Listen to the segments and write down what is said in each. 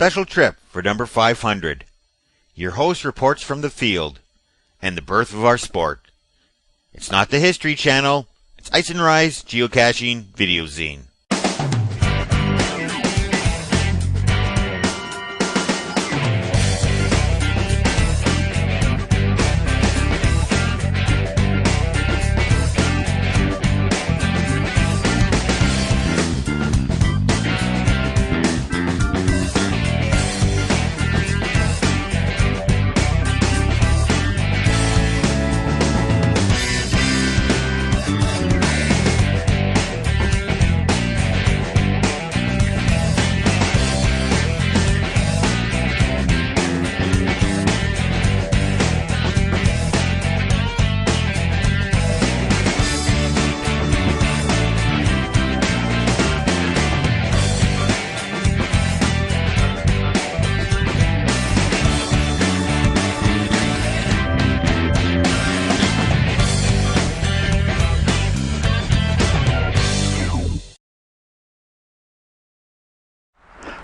special trip for number 500. Your host reports from the field and the birth of our sport. It's not the History Channel, it's Icenrye's Geocaching Videozine.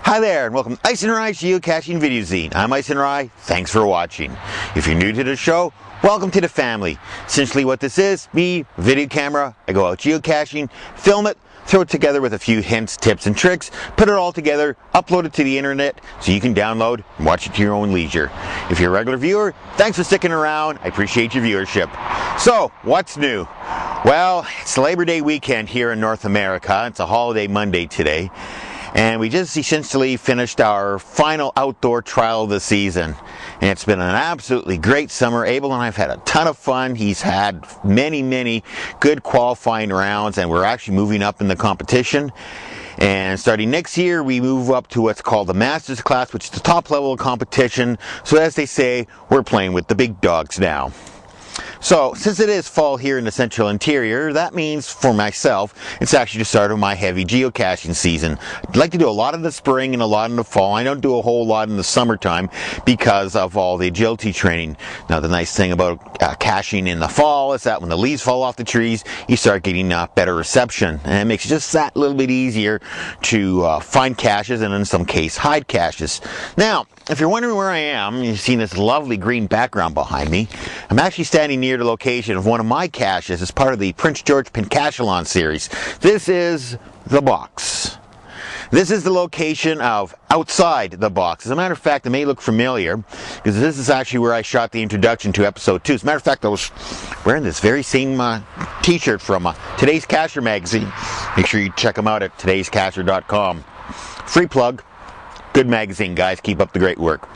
Hi there, and welcome to Icenrye's Geocaching Videozine. I'm Icenrye. Thanks for watching. If you're new to the show, welcome to the family. Essentially what this is, me, video camera, I go out geocaching, film it, throw it together with a few hints, tips, and tricks, put it all together, upload it to the internet so you can download and watch it to your own leisure. If you're a regular viewer, thanks for sticking around. I appreciate your viewership. So, what's new? Well, it's Labor Day weekend here in North America. It's a holiday Monday today. And we just essentially finished our final outdoor trial of the season. And it's been an absolutely great summer. Abel and I have had a ton of fun. He's had many good qualifying rounds, and we're actually moving up in the competition. And starting next year, we move up to what's called the Masters class, which is the top level of competition. So as they say, we're playing with the big dogs now. So, since it is fall here in the central interior, that means, for myself, it's actually the start of my heavy geocaching season. I'd like to do a lot in the spring and a lot in the fall. I don't do a whole lot in the summertime because of all the agility training. Now, the nice thing about caching in the fall is that when the leaves fall off the trees, you start getting better reception. And it makes it just that little bit easier to find caches and in some case hide caches. Now, if you're wondering where I am, you've seen this lovely green background behind me. I'm actually standing near the location of one of my caches as part of the Prince George Pentacathlon series. This is the box. This is the location of outside the box. As a matter of fact, it may look familiar because this is actually where I shot the introduction to episode 2. As a matter of fact, I was wearing this very same t-shirt from Today's Cacher magazine. Make sure you check them out at todayscacher.com. Free plug. Good magazine, guys. Keep up the great work.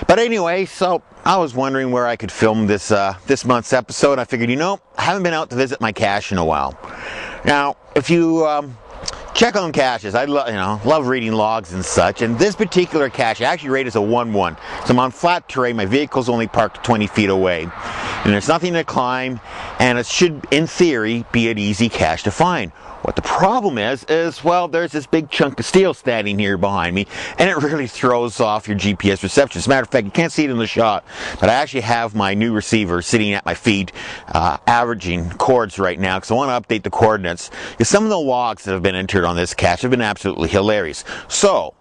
But anyway, so I was wondering where I could film this this month's episode. I figured, I haven't been out to visit my cache in a while. Now, if you check on caches, I love reading logs and such. And this particular cache I actually rate as a 1-1. So I'm on flat terrain. My vehicle's only parked 20 feet away, and there's nothing to climb. And it should, in theory, be an easy cache to find. What the problem is, well, there's this big chunk of steel standing here behind me, and it really throws off your GPS reception. As a matter of fact, you can't see it in the shot, but I actually have my new receiver sitting at my feet, averaging chords right now, because I want to update the coordinates. Because some of the logs that have been entered on this cache have been absolutely hilarious. So,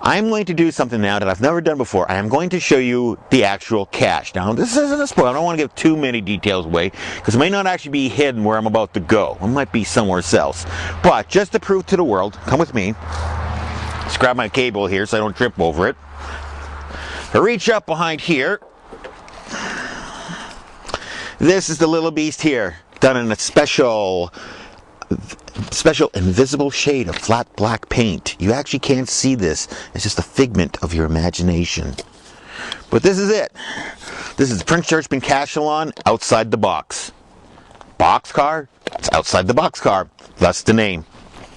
I'm going to do something now that I've never done before. I am going to show you the actual cache. Now, this isn't a spoiler. I don't want to give too many details away because it may not actually be hidden where I'm about to go. It might be somewhere else. But just to prove to the world, come with me. Let's grab my cable here so I don't trip over it. I reach up behind here. This is the little beast here, done in a special invisible shade of flat black paint. You actually can't see this. It's just a figment of your imagination. But this is it. This is Prince George Pentacathlon outside the box. Boxcar? It's outside the boxcar. That's the name.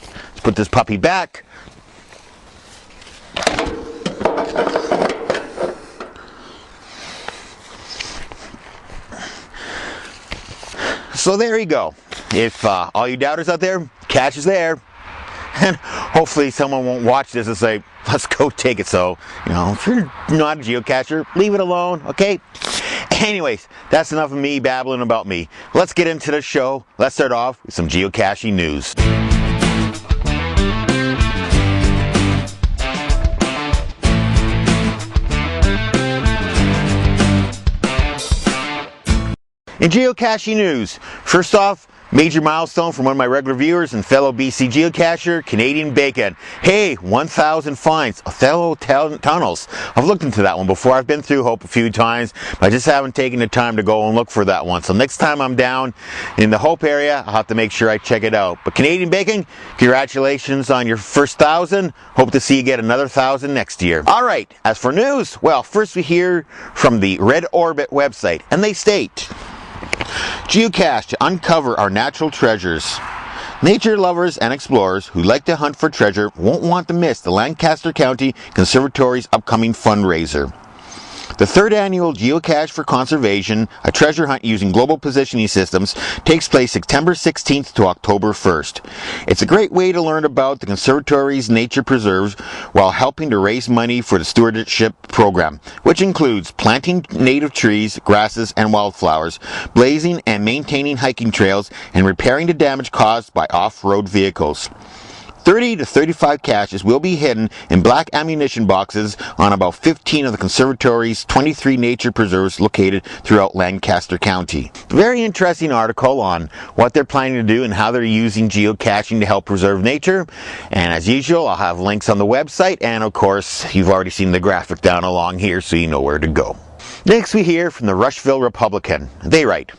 Let's put this puppy back. So there you go. If all you doubters out there, cache is there. And hopefully someone won't watch this and say, let's go take it. So, if you're not a geocacher, leave it alone, okay? Anyways, that's enough of me babbling about me. Let's get into the show. Let's start off with some geocaching news. In geocaching news, first off, major milestone from one of my regular viewers and fellow BC geocacher, Canadian Bacon. Hey, 1,000 finds, Othello tunnels. I've looked into that one before. I've been through Hope a few times, but I just haven't taken the time to go and look for that one. So next time I'm down in the Hope area, I'll have to make sure I check it out. But Canadian Bacon, congratulations on your first 1,000. Hope to see you get another 1,000 next year. All right, as for news, well, first we hear from the Red Orbit website, and they state, Geocache to uncover our natural treasures. Nature lovers and explorers who like to hunt for treasure won't want to miss the Lancaster County Conservatory's upcoming fundraiser. The third annual Geocache for Conservation, a treasure hunt using global positioning systems, takes place September 16th to October 1st. It's a great way to learn about the Conservatory's nature preserves while helping to raise money for the stewardship program, which includes planting native trees, grasses, and wildflowers, blazing and maintaining hiking trails, and repairing the damage caused by off-road vehicles. 30 to 35 caches will be hidden in black ammunition boxes on about 15 of the Conservatory's 23 nature preserves located throughout Lancaster County. Very interesting article on what they're planning to do and how they're using geocaching to help preserve nature. And as usual, I'll have links on the website, and of course, you've already seen the graphic down along here, so you know where to go. Next we hear from the Rushville Republican. They write,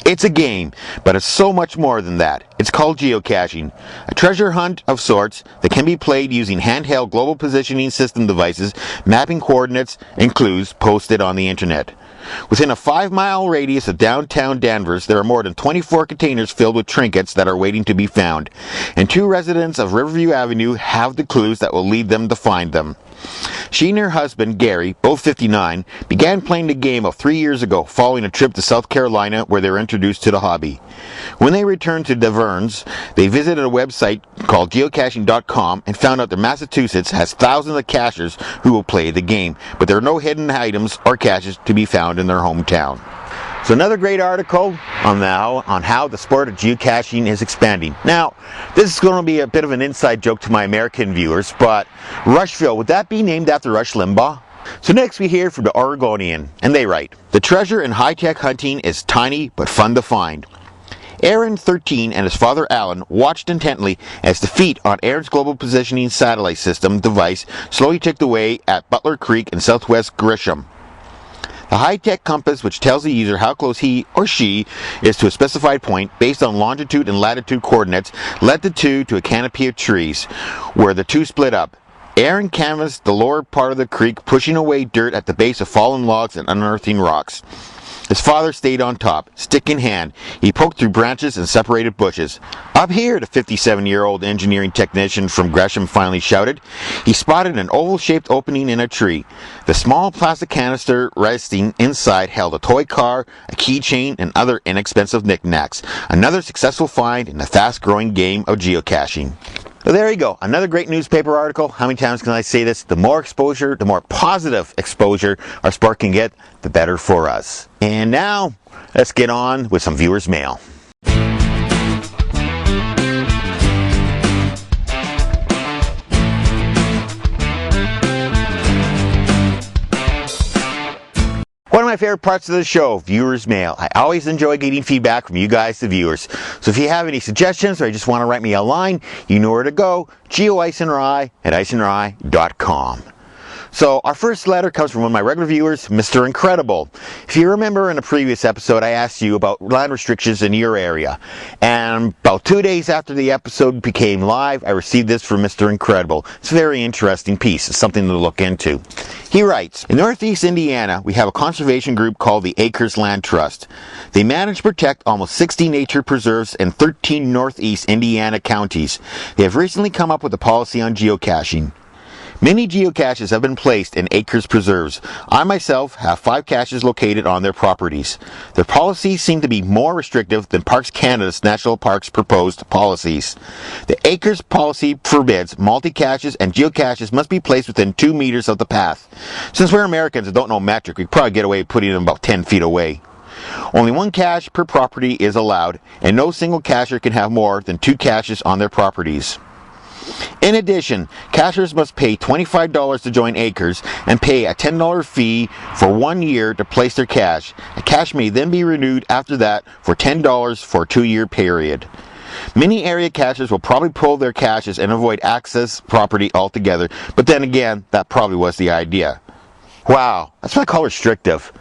it's a game, but it's so much more than that. It's called geocaching, a treasure hunt of sorts that can be played using handheld global positioning system devices, mapping coordinates and clues posted on the internet. Within a 5-mile radius of downtown Danvers, there are more than 24 containers filled with trinkets that are waiting to be found, and 2 residents of Riverview Avenue have the clues that will lead them to find them. She and her husband, Gary, both 59, began playing the game 3 years ago following a trip to South Carolina where they were introduced to the hobby. When they returned to Danvers, they visited a website called geocaching.com and found out that Massachusetts has thousands of cachers who will play the game, but there are no hidden items or caches to be found in their hometown. So another great article on how the sport of geocaching is expanding. Now, this is going to be a bit of an inside joke to my American viewers, but Rushville, would that be named after Rush Limbaugh? So next we hear from the Oregonian, and they write, the treasure in high-tech hunting is tiny but fun to find. Aaron, 13, and his father Alan watched intently as the feet on Aaron's global positioning satellite system device slowly ticked away at Butler Creek in southwest Grisham. The high-tech compass, which tells the user how close he or she is to a specified point based on longitude and latitude coordinates, led the two to a canopy of trees, where the two split up. Aaron canvassed the lower part of the creek, pushing away dirt at the base of fallen logs and unearthing rocks. His father stayed on top, stick in hand. He poked through branches and separated bushes. Up here, the 57-year-old engineering technician from Gresham finally shouted. He spotted an oval-shaped opening in a tree. The small plastic canister resting inside held a toy car, a keychain, and other inexpensive knickknacks. Another successful find in the fast-growing game of geocaching. So there you go, another great newspaper article. How many times can I say this? The more exposure, the more positive exposure our sport can get, the better for us. And now, let's get on with some viewers' mail. One of my favorite parts of the show, viewers' mail. I always enjoy getting feedback from you guys, the viewers. So if you have any suggestions or you just want to write me a line, you know where to go. Icenrye at Icenrye.com. So our first letter comes from one of my regular viewers, Mr. Incredible. If you remember in a previous episode, I asked you about land restrictions in your area. And about 2 days after the episode became live, I received this from Mr. Incredible. It's a very interesting piece. It's something to look into. He writes, in Northeast Indiana, we have a conservation group called the Acres Land Trust. They manage to protect almost 60 nature preserves in 13 Northeast Indiana counties. They have recently come up with a policy on geocaching. Many geocaches have been placed in acres preserves. I myself have 5 caches located on their properties. Their policies seem to be more restrictive than Parks Canada's National Parks proposed policies. The acres policy forbids multi-caches and geocaches must be placed within 2 meters of the path. Since we're Americans and don't know metric, we probably get away putting them about 10 feet away. Only 1 cache per property is allowed, and no single cacher can have more than 2 caches on their properties. In addition, cachers must pay $25 to join Acres and pay a $10 fee for 1 year to place their cache. A cache may then be renewed after that for $10 for a 2-year period. Many area cachers will probably pull their caches and avoid access property altogether, but then again, that probably was the idea. Wow, that's what I call restrictive.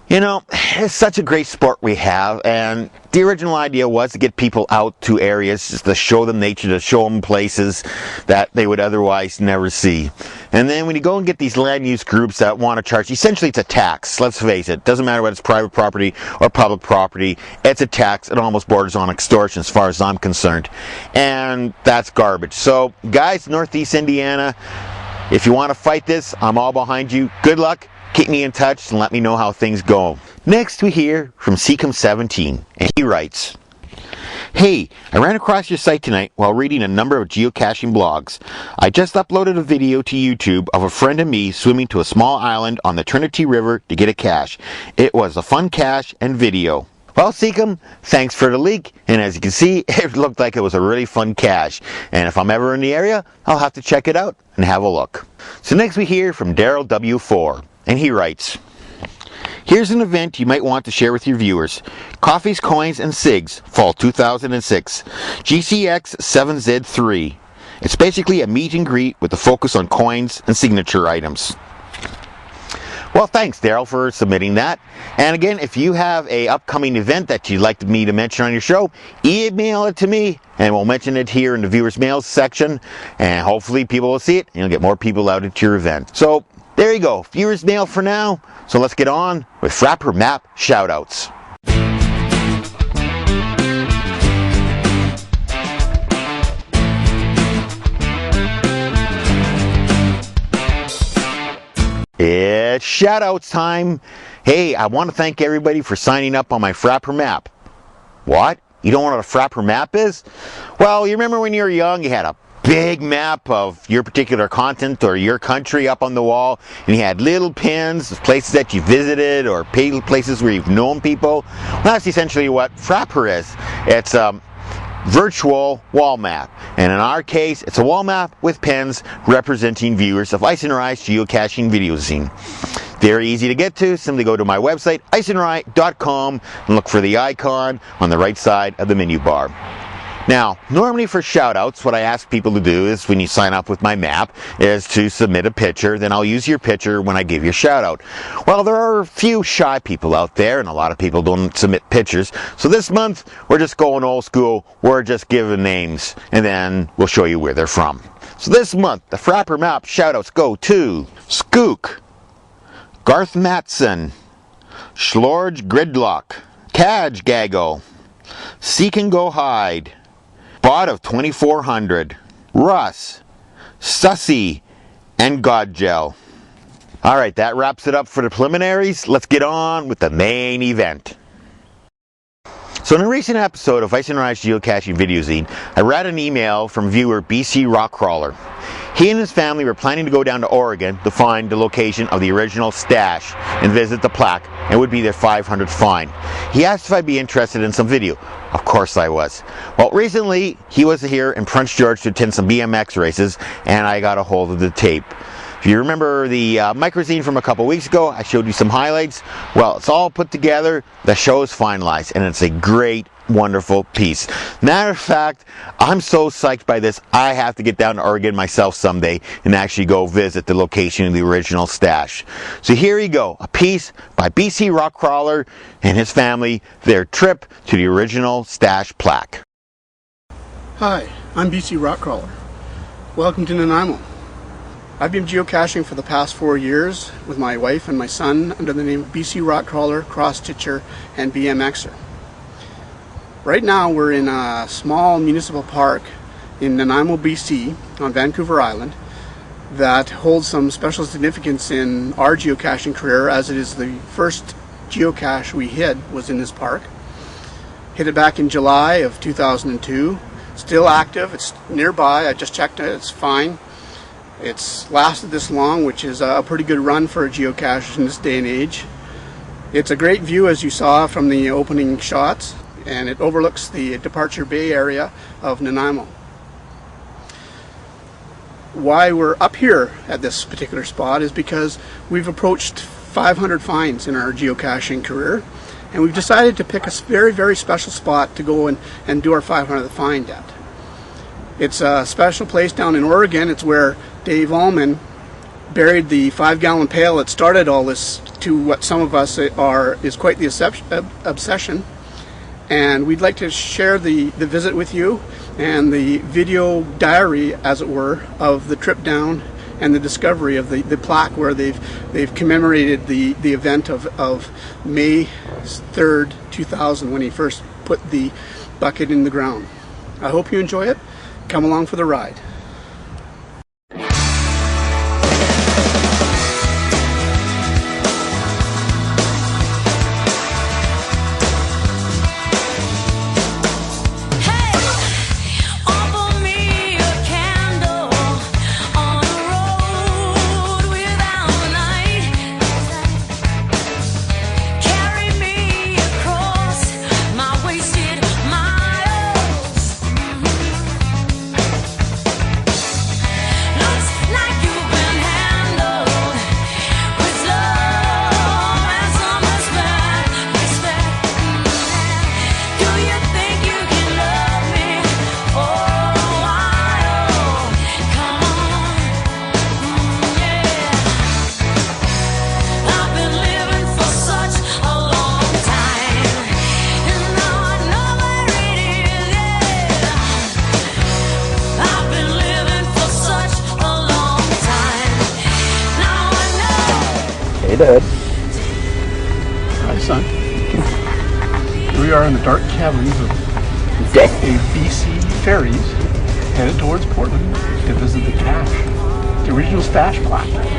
You know, it's such a great sport we have, and the original idea was to get people out to areas, just to show them nature, to show them places that they would otherwise never see. And then when you go and get these land use groups that want to charge, essentially it's a tax, let's face it. Doesn't matter whether it's private property or public property, it's a tax. It almost borders on extortion as far as I'm concerned. And that's garbage. So guys, Northeast Indiana, if you want to fight this, I'm all behind you. Good luck. Keep me in touch and let me know how things go. Next we hear from Seacom17, and he writes, "Hey, I ran across your site tonight while reading a number of geocaching blogs. I just uploaded a video to YouTube of a friend and me swimming to a small island on the Trinity River to get a cache. It was a fun cache and video." Well, Seacom, thanks for the leak, and as you can see, it looked like it was a really fun cache. And if I'm ever in the area, I'll have to check it out and have a look. So next we hear from Daryl W4. And he writes, "Here's an event you might want to share with your viewers. Coffees, Coins, and Cigs, Fall 2006. GCX 7Z3. It's basically a meet and greet with a focus on coins and signature items." Well, thanks, Daryl, for submitting that. And again, if you have an upcoming event that you'd like me to mention on your show, email it to me, and we'll mention it here in the viewers' mail section. And hopefully people will see it, and you'll get more people out at your event. So, there you go, viewers mail for now. So let's get on with Frapper Map shoutouts. It's shoutouts time. Hey, I want to thank everybody for signing up on my Frapper Map. What? You don't know what a Frapper Map is? Well, you remember when you were young, you had a big map of your particular continent or your country up on the wall, and you had little pins, places that you visited or places where you've known people. Well, that's essentially what Frapper is. It's a virtual wall map, and in our case it's a wall map with pins representing viewers of Icenrye's Geocaching Videozine. Very easy to get to. Simply go to my website icenrye.com and look for the icon on the right side of the menu bar. Now, normally for shoutouts, what I ask people to do is when you sign up with my map is to submit a picture. Then I'll use your picture when I give you a shoutout. Well, there are a few shy people out there, and a lot of people don't submit pictures. So this month, we're just going old school. We're just giving names, and then we'll show you where they're from. So this month, the Frapper Map shoutouts go to Skook, Garth Matson, Schlorge Gridlock, Kaj Gaggle, Seek and Go Hide, Bot of 2400, Russ, Sussy, and Godgel. Alright, that wraps it up for the preliminaries. Let's get on with the main event. So in a recent episode of Icenrye's Geocaching Videozine, I read an email from viewer BC Rockcrawler. He and his family were planning to go down to Oregon to find the location of the original stash and visit the plaque, and would be their 500th find. He asked if I'd be interested in some video. Of course I was. Well, recently he was here in Prince George to attend some BMX races, and I got a hold of the tape. If you remember the microzine from a couple weeks ago, I showed you some highlights. Well, it's all put together, the show is finalized, and it's a great, wonderful piece. Matter of fact, I'm so psyched by this, I have to get down to Oregon myself someday and actually go visit the location of the original stash. So here you go, a piece by BC Rockcrawler and his family, their trip to the original Stash Plaque. Hi, I'm BC Rockcrawler. Welcome to Nanaimo. I've been geocaching for the past 4 years with my wife and my son under the name of BC Rockcrawler, Cross-Stitcher, and BMXer. Right now we're in a small municipal park in Nanaimo, BC on Vancouver Island that holds some special significance in our geocaching career, as it is the first geocache we hit was in this park. Hit it back in July of 2002. Still active, it's nearby, I just checked it, it's fine. It's lasted this long, which is a pretty good run for a geocache in this day and age. It's a great view, as you saw from the opening shots, and it overlooks the Departure Bay area of Nanaimo. why we're up here at this particular spot is because we've approached 500 finds in our geocaching career, and we've decided to pick a very, very special spot to go and do our 500th find at. It's a special place down in Oregon. It's where Dave Allman buried the 5-gallon pail that started all this to what some of us is quite the obsession. And we'd like to share the visit with you and the video diary, as it were, of the trip down and the discovery of the plaque where they've commemorated the event of May 3rd, 2000, when he first put the bucket in the ground. I hope you enjoy it. Come along for the ride. Dad. Hi, son. Here we are in the dark caverns of a BC ferries, headed towards Portland to visit the cache, the original Stash Plaque.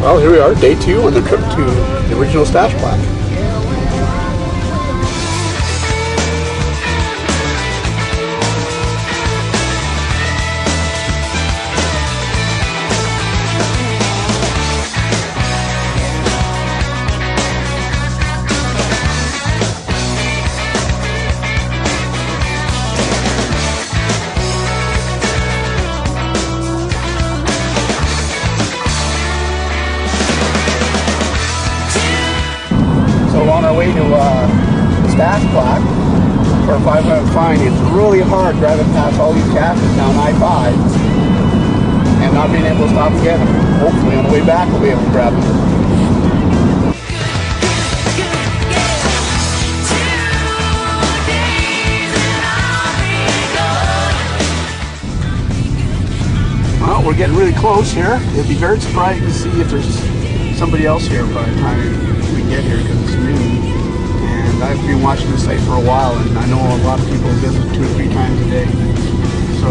Well, here we are, day 2 on the trip to the original Stash Plaque. On our way to Stash Plaque for a 500 find. It's really hard driving past all these caches down I-5 and not being able to stop and get them. Hopefully on the way back we'll be able to grab them. Well, we're getting really close here. It'd be very surprising to see if there's somebody else here by the time we get here, because it's noon. And I've been watching this site for a while, and I know a lot of people visit 2 or 3 times a day. So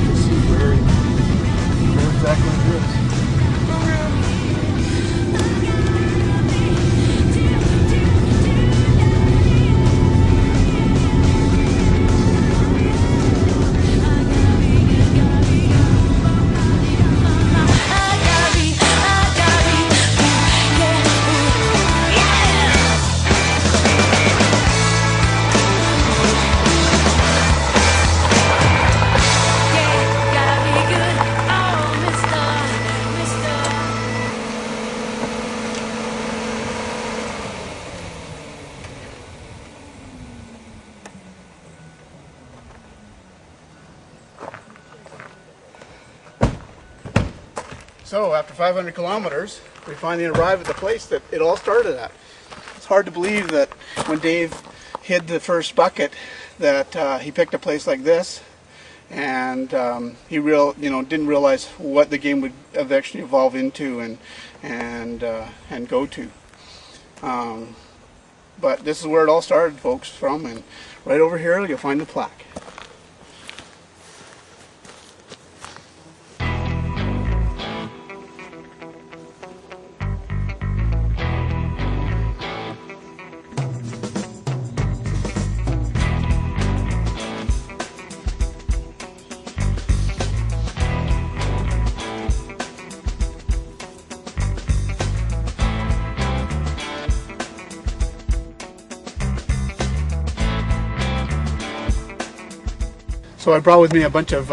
let's see where exactly it is. So after 500 kilometers, we finally arrive at the place that it all started at. It's hard to believe that when Dave hid the first bucket that he picked a place like this, and he didn't realize what the game would eventually evolve into and go to. But this is where it all started, folks, from, and right over here you'll find the plaque. So I brought with me a bunch of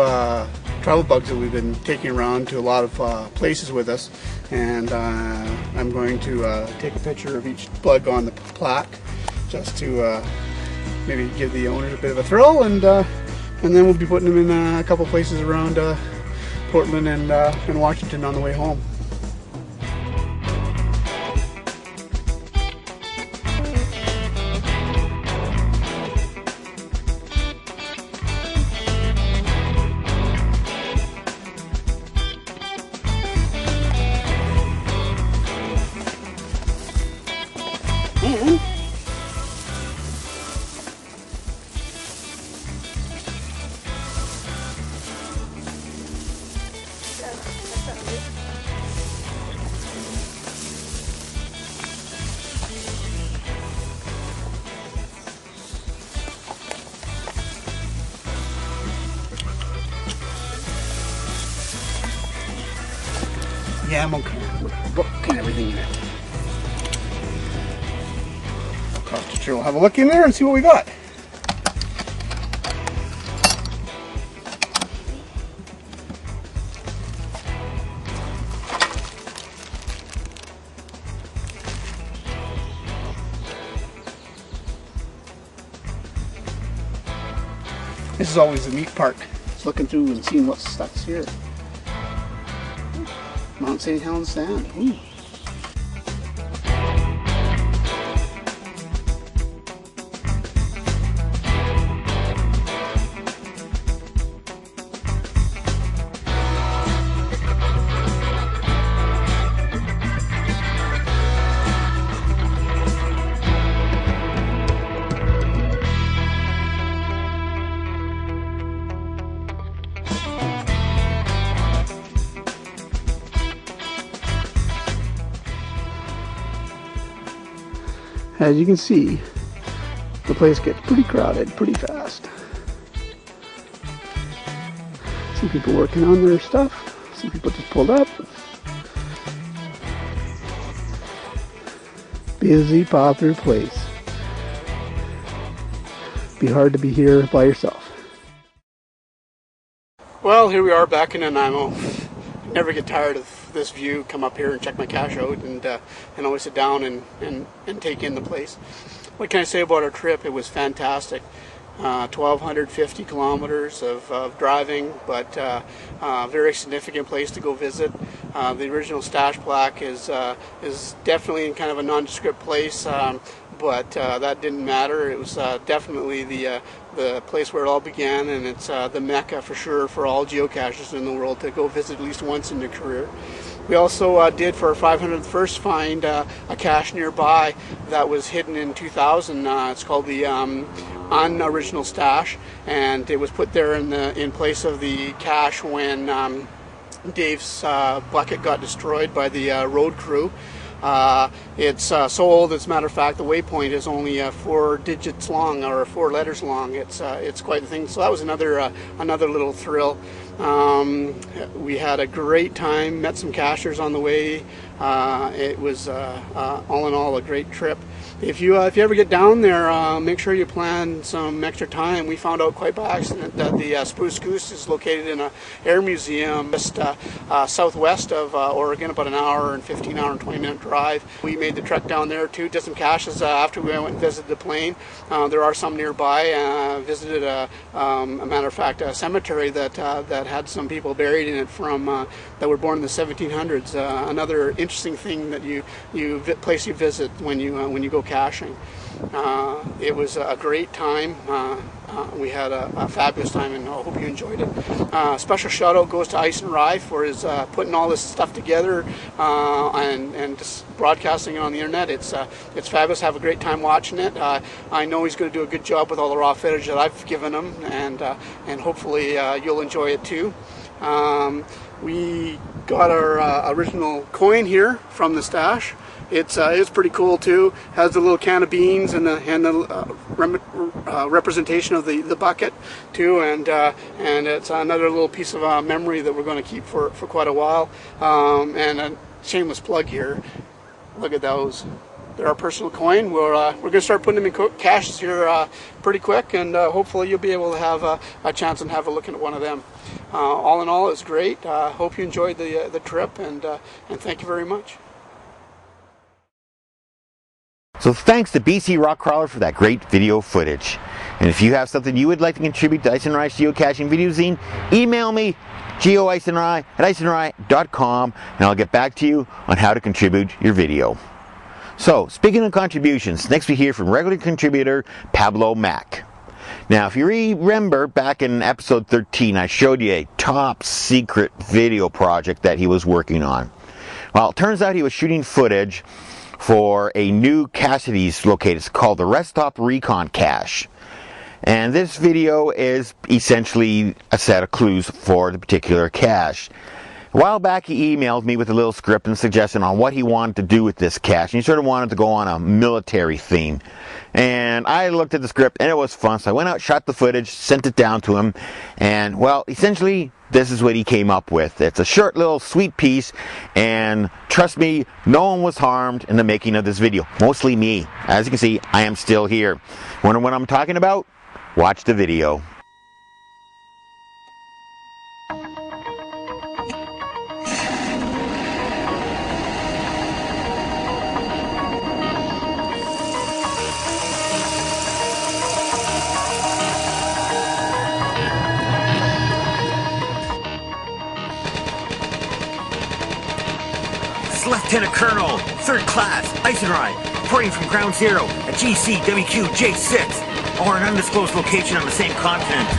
travel bugs that we've been taking around to a lot of places with us, and I'm going to take a picture of each bug on the plaque just to maybe give the owners a bit of a thrill, and then we'll be putting them in a couple places around Portland and Washington on the way home. Yeah, I'm okay. Book and everything in it. Sure, we'll have a look in there and see what we got. This is always the neat part. Just looking through and seeing what stuff's here. Mount St Helens sand. Ooh. As you can see, the place gets pretty crowded pretty fast. Some people working on their stuff, some people just pulled up. Busy, popular place. Be hard to be here by yourself. Well, here we are back in Nanaimo. Never get tired of this view. Come up here and check my cache out, and always sit down and take in the place. What can I say about our trip? It was fantastic. 1,250 kilometers of driving, but a very significant place to go visit. The original Stash Plaque is definitely in kind of a nondescript place, but that didn't matter. It was definitely the place where it all began, and it's the Mecca for sure for all geocachers in the world to go visit at least once in their career. We also did, for our 501st find, a cache nearby that was hidden in 2000. It's called the unoriginal stash, and it was put there in place of the cache when Dave's bucket got destroyed by the road crew. It's so old, as a matter of fact, the waypoint is only 4 digits long, or 4 letters long. It's quite a thing. So that was another little thrill. We had a great time, met some cachers on the way. It was all in all a great trip. If you ever get down there, make sure you plan some extra time. We found out quite by accident that the Spruce Goose is located in an air museum just southwest of Oregon, about an hour and 20-minute drive. We made the trek down there too, did some caches after we went and visited the plane. There are some nearby. Visited a matter of fact, a cemetery that had some people buried in it from that were born in the 1700s. Another interesting thing that place you visit when you go caching. It was a great time. We had a fabulous time, and I hope you enjoyed it. Special shout out goes to Icenrye for his putting all this stuff together and just broadcasting it on the internet. It's fabulous. Have a great time watching it. I know he's going to do a good job with all the raw footage that I've given him, and hopefully you'll enjoy it too. We got our original coin here from the stash. It's pretty cool too. Has the little can of beans and the representation of the bucket too, and it's another little piece of memory that we're going to keep for quite a while. And a shameless plug here. Look at those. They're our personal coin. We're going to start putting them in caches here pretty quick, and hopefully you'll be able to have a chance and have a look at one of them. All in all, it's great. Hope you enjoyed the trip, and thank you very much. So thanks to BC Rockcrawler for that great video footage. And if you have something you would like to contribute to Icenrye's Geocaching Videozine, email me, geoicenrye@icenrye.com, and I'll get back to you on how to contribute your video. So, speaking of contributions, next we hear from regular contributor Pablo Mac. Now, if you remember back in episode 13, I showed you a top secret video project that he was working on. Well, it turns out he was shooting footage for a new cache that he's located. It's called the Stop Recon Cache. And this video is essentially a set of clues for the particular cache. A while back he emailed me with a little script and suggestion on what he wanted to do with this cache. And he sort of wanted to go on a military theme. And I looked at the script and it was fun. So I went out, shot the footage, sent it down to him. And well, essentially this is what he came up with. It's a short little sweet piece, and trust me, no one was harmed in the making of this video. Mostly me. As you can see, I am still here. Wonder what I'm talking about? Watch the video. Lieutenant Colonel, 3rd Class, Icenrye, reporting from Ground Zero at GCWQ-J6, or an undisclosed location on the same continent.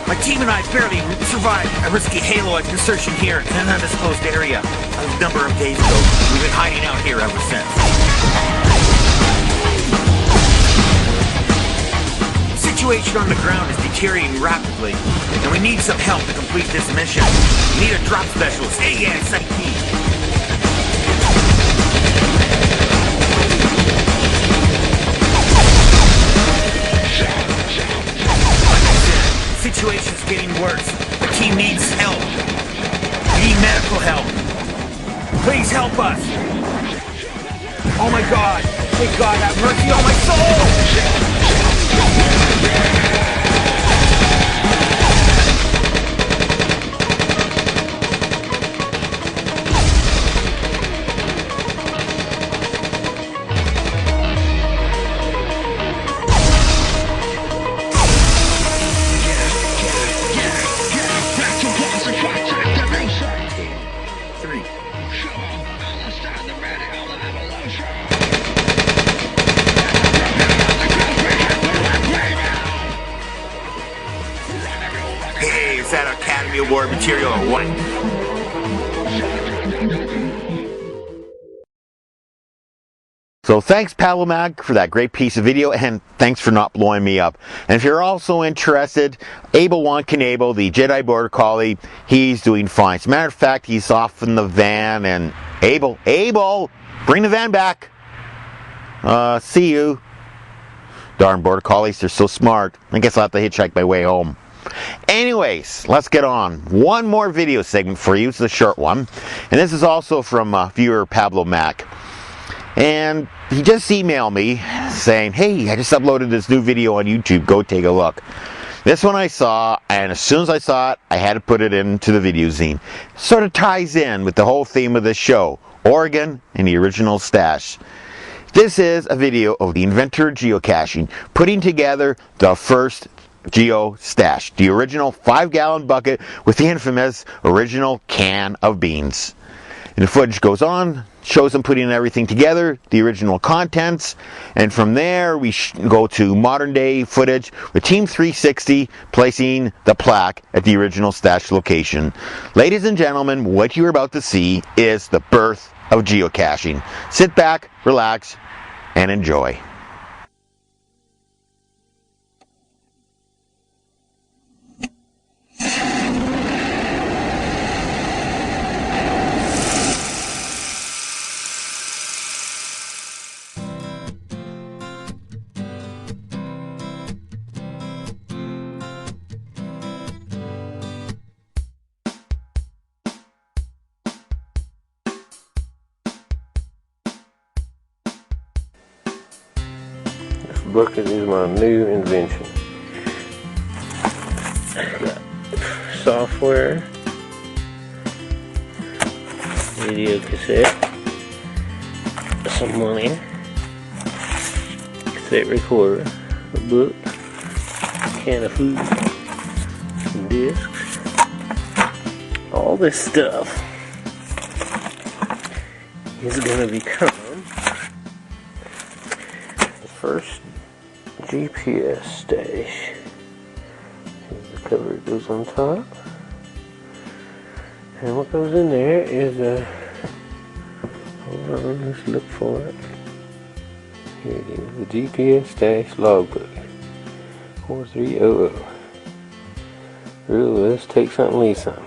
My team and I barely survived a risky haloid insertion here in an undisclosed area a number of days ago. We've been hiding out here ever since. The situation on the ground is deteriorating rapidly, and we need some help to complete this mission. We need a drop specialist, ASIP. Situation's getting worse. The team needs help. We need medical help. Please help us. Oh my God. May God have mercy on my soul. Hey, is that Academy Award material or what? So thanks Pablo Mac for that great piece of video, and thanks for not blowing me up. And if you're also interested, Abel Wan Knable, the Jedi Border Collie, he's doing fine. As a matter of fact, he's off in the van, and Abel, bring the van back. See you. Darn Border Collies, they're so smart. I guess I'll have to hitchhike my way home. Anyways, let's get on. One more video segment for you. It's a short one. And this is also from viewer Pablo Mac. And he just emailed me saying, hey, I just uploaded this new video on YouTube. Go take a look. This one I saw, and as soon as I saw it, I had to put it into the Videozine. Sort of ties in with the whole theme of this show, Oregon and the original stash. This is a video of the inventor of geocaching putting together the first Geo stash, the original 5-gallon bucket with the infamous original can of beans. And the footage goes on, shows them putting everything together, the original contents, and from there we go to modern day footage with Team 360 placing the plaque at the original stash location. Ladies and gentlemen, what you're about to see is the birth of geocaching. Sit back, relax, and enjoy. Bucket is my new invention. Got software, video cassette, some money, cassette recorder, a book, a can of food, some discs, all this stuff is going to become the first GPS stash. Here's the cover that goes on top. And what goes in there is a... Hold on, let's look for it. Here it is, the GPS stash logbook. 4300. Really, let's take something, leave something.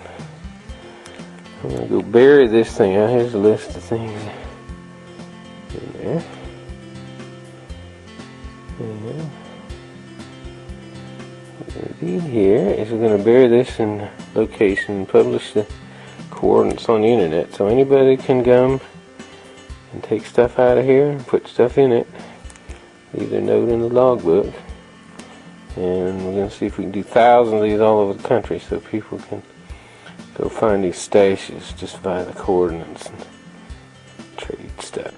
I'm going to go bury this thing out. Here's a list of things in there. And what we're going to do here is we're going to bury this in location and publish the coordinates on the internet so anybody can come and take stuff out of here and put stuff in it. Leave their note in the logbook. And we're going to see if we can do thousands of these all over the country so people can go find these stashes just via the coordinates and trade stuff.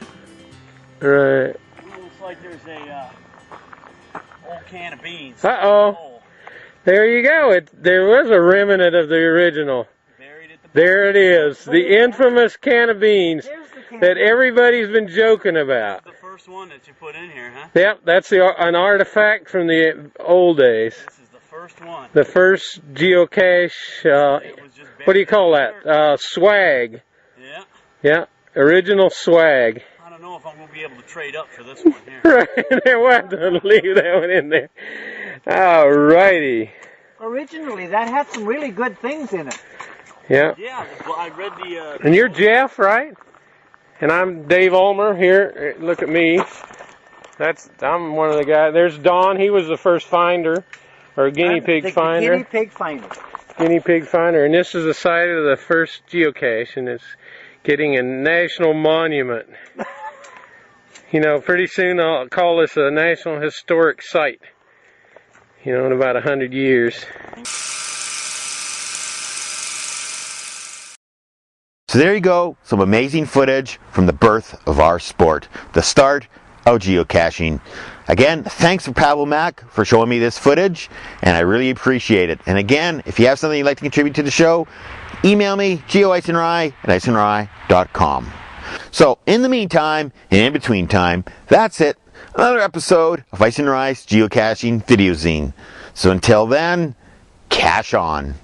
Right. Looks like there's a old can of beans. Uh-oh. There you go. There was a remnant of the original. Buried at the There it is. The infamous can of beans that everybody's been joking about. This is the first one that you put in here, huh? Yep, that's an artifact from the old days. This is the first one. The first geocache, what do you call that? Swag. Yeah. Yeah, original swag. I don't know if I'm going to be able to trade up for this one here. Right, we'll have to leave that one in there. Alrighty. Originally, that had some really good things in it. Yeah. Yeah, well, I read the... And you're Jeff, right? And I'm Dave Ulmer here. Look at me. I'm one of the guys. There's Don. He was the first finder, or guinea pig finder. Guinea pig finder. Guinea pig finder. And this is the site of the first geocache, and it's getting a national monument. You know, pretty soon I'll call this a National Historic Site. You know, in about 100 years. So there you go, some amazing footage from the birth of our sport, the start of geocaching. Again, thanks for Pablo Mac for showing me this footage, and I really appreciate it. And again, if you have something you'd like to contribute to the show, email me, geoicenrye@icenrye.com. So, in the meantime, and in between time, that's it. Another episode of Icenrye's Geocaching Videozine. So until then, cache on.